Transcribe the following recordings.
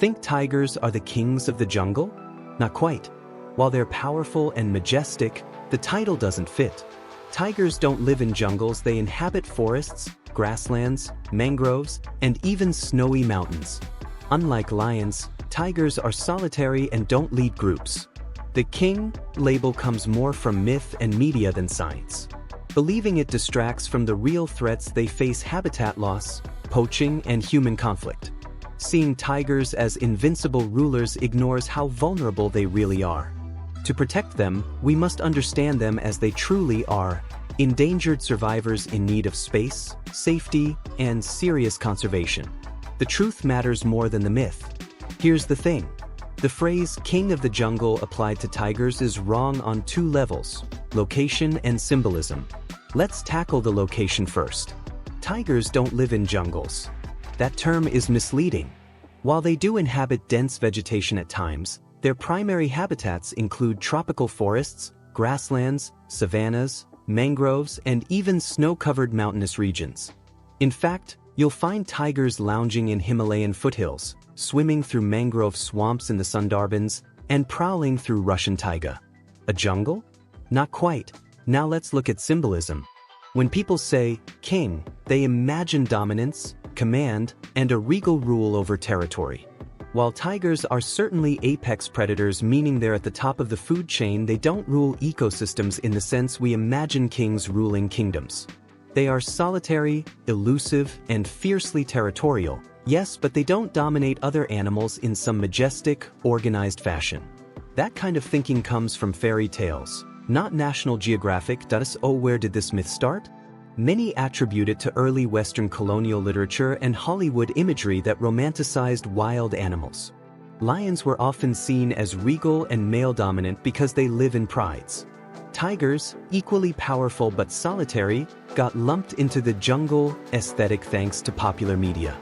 Think tigers are the kings of the jungle? Not quite. While they're powerful and majestic, the title doesn't fit. Tigers don't live in jungles, they inhabit forests, grasslands, mangroves, and even snowy mountains. Unlike lions, tigers are solitary and don't lead groups. The king label comes more from myth and media than science. Believing it distracts from the real threats they face: habitat loss, poaching, and human conflict. Seeing tigers as invincible rulers ignores how vulnerable they really are. To protect them, we must understand them as they truly are: endangered survivors in need of space, safety, and serious conservation. The truth matters more than the myth. Here's the thing. The phrase "king of the jungle" applied to tigers is wrong on two levels: location and symbolism. Let's tackle the location first. Tigers don't live in jungles. That term is misleading. While they do inhabit dense vegetation at times, their primary habitats include tropical forests, grasslands, savannas, mangroves, and even snow-covered mountainous regions. In fact, you'll find tigers lounging in Himalayan foothills, swimming through mangrove swamps in the Sundarbans, and prowling through Russian taiga. A jungle? Not quite. Now let's look at symbolism. When people say king, they imagine dominance, command, and a regal rule over territory. While tigers are certainly apex predators, meaning they're at the top of the food chain, they don't rule ecosystems in the sense we imagine kings ruling kingdoms. They are solitary, elusive, and fiercely territorial, yes, but they don't dominate other animals in some majestic, organized fashion. That kind of thinking comes from fairy tales, not National Geographic. Oh, where did this myth start? Many attribute it to early Western colonial literature and Hollywood imagery that romanticized wild animals. Lions were often seen as regal and male-dominant because they live in prides. Tigers, equally powerful but solitary, got lumped into the jungle aesthetic thanks to popular media.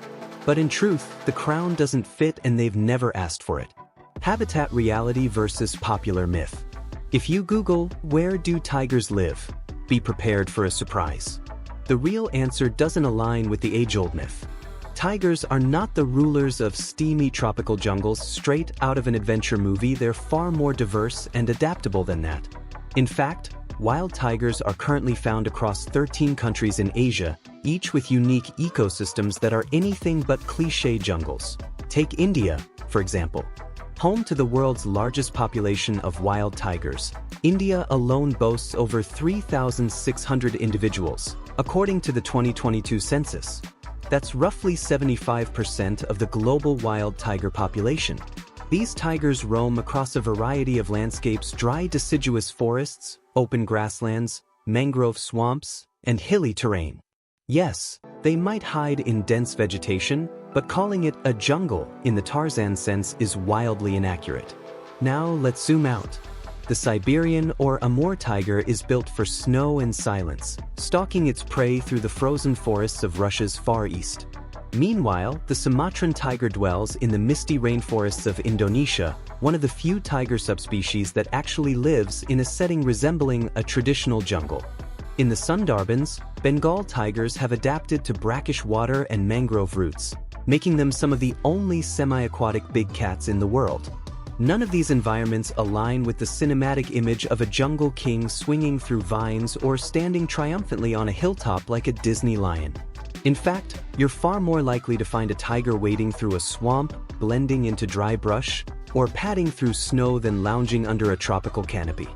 But in truth, the crown doesn't fit and they've never asked for it. Habitat reality versus popular myth. If you Google, "where do tigers live?" be prepared for a surprise. The real answer doesn't align with the age-old myth. Tigers are not the rulers of steamy tropical jungles straight out of an adventure movie. They're far more diverse and adaptable than that. In fact, wild tigers are currently found across 13 countries in Asia, each with unique ecosystems that are anything but cliché jungles. Take India, for example. Home to the world's largest population of wild tigers, India alone boasts over 3,600 individuals, according to the 2022 census. That's roughly 75% of the global wild tiger population. These tigers roam across a variety of landscapes: dry deciduous forests, open grasslands, mangrove swamps, and hilly terrain. Yes, they might hide in dense vegetation, but calling it a jungle in the Tarzan sense is wildly inaccurate. Now let's zoom out. The Siberian or Amur tiger is built for snow and silence, stalking its prey through the frozen forests of Russia's Far East. Meanwhile, the Sumatran tiger dwells in the misty rainforests of Indonesia, one of the few tiger subspecies that actually lives in a setting resembling a traditional jungle. In the Sundarbans, Bengal tigers have adapted to brackish water and mangrove roots, making them some of the only semi-aquatic big cats in the world. None of these environments align with the cinematic image of a jungle king swinging through vines or standing triumphantly on a hilltop like a Disney lion. In fact, you're far more likely to find a tiger wading through a swamp, blending into dry brush, or padding through snow than lounging under a tropical canopy.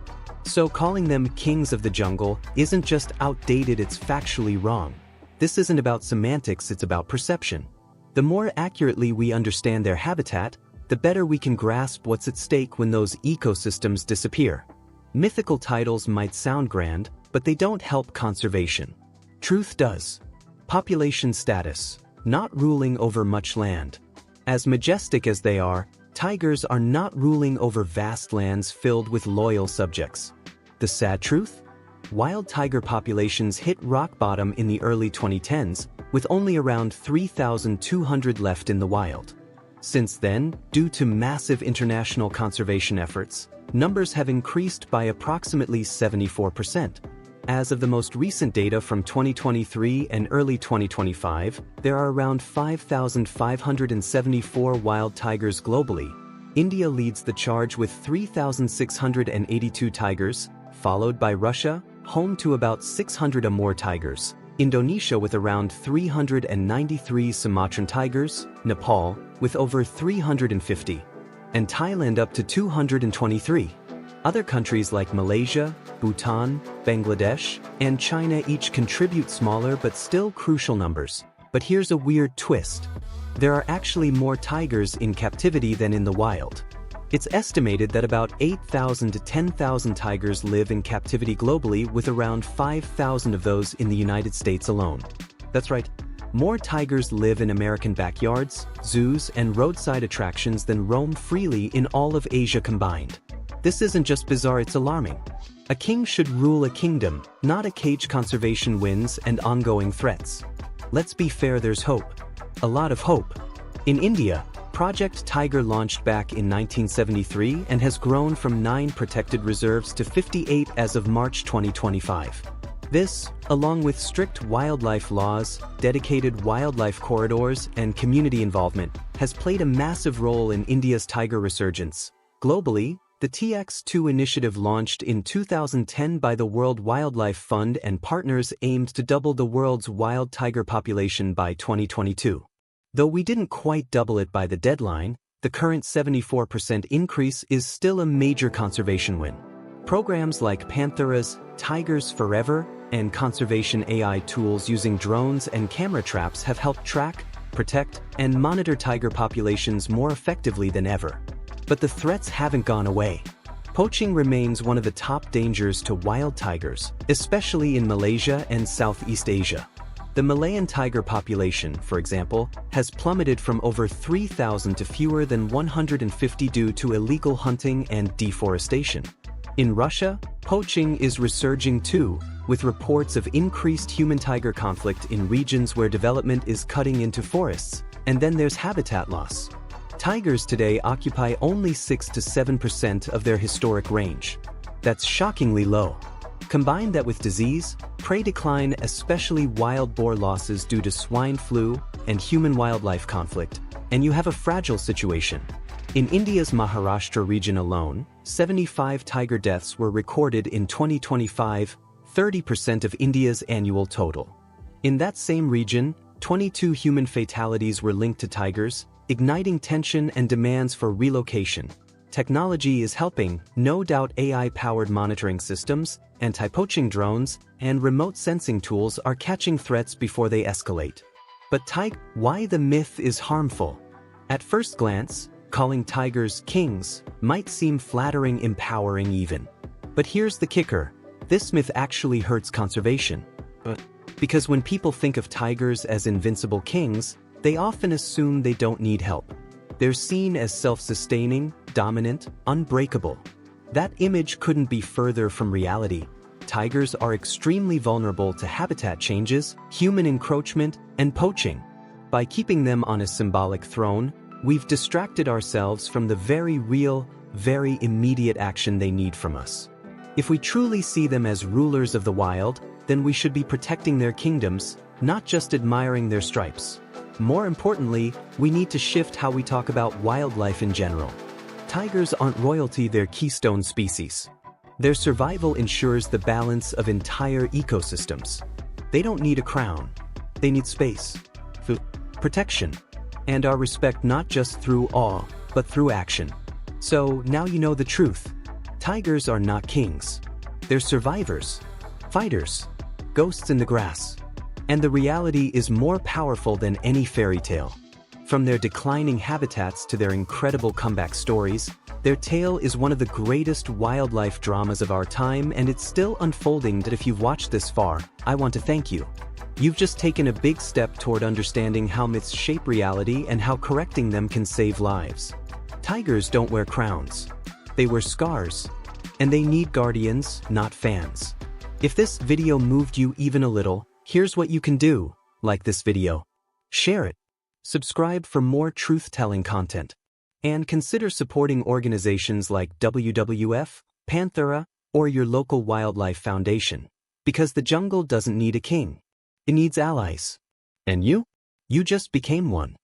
So calling them kings of the jungle isn't just outdated, it's factually wrong. This isn't about semantics, it's about perception. The more accurately we understand their habitat, the better we can grasp what's at stake when those ecosystems disappear. Mythical titles might sound grand, but they don't help conservation. Truth does. Population status, not ruling over much land. As majestic as they are, tigers are not ruling over vast lands filled with loyal subjects. The sad truth? Wild tiger populations hit rock bottom in the early 2010s, with only around 3,200 left in the wild. Since then, due to massive international conservation efforts, numbers have increased by approximately 74%. As of the most recent data from 2023 and early 2025, there are around 5,574 wild tigers globally. India leads the charge with 3,682 tigers, followed by Russia, home to about 600 or more tigers, Indonesia with around 393 Sumatran tigers, Nepal with over 350, and Thailand up to 223. Other countries like Malaysia, Bhutan, Bangladesh, and China each contribute smaller but still crucial numbers. But here's a weird twist. There are actually more tigers in captivity than in the wild. It's estimated that about 8,000 to 10,000 tigers live in captivity globally, with around 5,000 of those in the United States alone. That's right, more tigers live in American backyards, zoos, and roadside attractions than roam freely in all of Asia combined. This isn't just bizarre, it's alarming. A king should rule a kingdom, not a cage. Conservation wins and ongoing threats. Let's be fair, there's hope. A lot of hope. In India, Project Tiger launched back in 1973 and has grown from 9 protected reserves to 58 as of March 2025. This, along with strict wildlife laws, dedicated wildlife corridors, and community involvement, has played a massive role in India's tiger resurgence. Globally, the TX2 initiative, launched in 2010 by the World Wildlife Fund and partners, aimed to double the world's wild tiger population by 2022. Though we didn't quite double it by the deadline, the current 74% increase is still a major conservation win. Programs like Panthera's Tigers Forever and conservation AI tools using drones and camera traps have helped track, protect, and monitor tiger populations more effectively than ever. But the threats haven't gone away. Poaching remains one of the top dangers to wild tigers, especially in Malaysia and Southeast Asia. The Malayan tiger population, for example, has plummeted from over 3,000 to fewer than 150 due to illegal hunting and deforestation. In Russia, poaching is resurging too, with reports of increased human-tiger conflict in regions where development is cutting into forests. And then there's habitat loss. Tigers today occupy only 6 to 7% of their historic range. That's shockingly low. Combine that with disease, prey decline, especially wild boar losses due to swine flu and human-wildlife conflict, and you have a fragile situation. In India's Maharashtra region alone, 75 tiger deaths were recorded in 2025, 30% of India's annual total. In that same region, 22 human fatalities were linked to tigers, igniting tension and demands for relocation. Technology is helping, no doubt. AI-powered monitoring systems, anti-poaching drones, and remote sensing tools are catching threats before they escalate. But why the myth is harmful? At first glance, calling tigers kings might seem flattering, empowering even. But here's the kicker. This myth actually hurts conservation. Because when people think of tigers as invincible kings, they often assume they don't need help. They're seen as self-sustaining, dominant, unbreakable. That image couldn't be further from reality. Tigers are extremely vulnerable to habitat changes, human encroachment, and poaching. By keeping them on a symbolic throne, we've distracted ourselves from the very real, very immediate action they need from us. If we truly see them as rulers of the wild, then we should be protecting their kingdoms, not just admiring their stripes. More importantly, we need to shift how we talk about wildlife in general. Tigers aren't royalty, they're keystone species. Their survival ensures the balance of entire ecosystems. They don't need a crown. They need space, food, protection, and our respect, not just through awe, but through action. So now you know the truth. Tigers are not kings. They're survivors, fighters, ghosts in the grass. And the reality is more powerful than any fairy tale. From their declining habitats to their incredible comeback stories, their tale is one of the greatest wildlife dramas of our time, and it's still unfolding. That if you've watched this far, I want to thank you. You've just taken a big step toward understanding how myths shape reality and how correcting them can save lives. Tigers don't wear crowns. They wear scars. And they need guardians, not fans. If this video moved you even a little, here's what you can do. Like this video. Share it. Subscribe for more truth-telling content. And consider supporting organizations like WWF, Panthera, or your local wildlife foundation. Because the jungle doesn't need a king. It needs allies. And you? You just became one.